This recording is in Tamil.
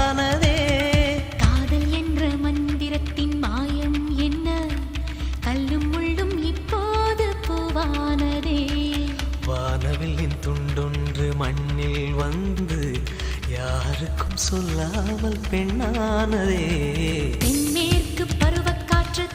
உண்டானதே. காதல் என்ற மந்திரத்தின் மாயம் என்ன, கல்லும் முள்ளும் இப்போது பூவானதே. வானவில்லின் துண்டொன்று மண்ணில் வந்து யாருக்கும் சொல்லாமல் பெண்ணானதே. தென்மேற்கு பருவக்காற்று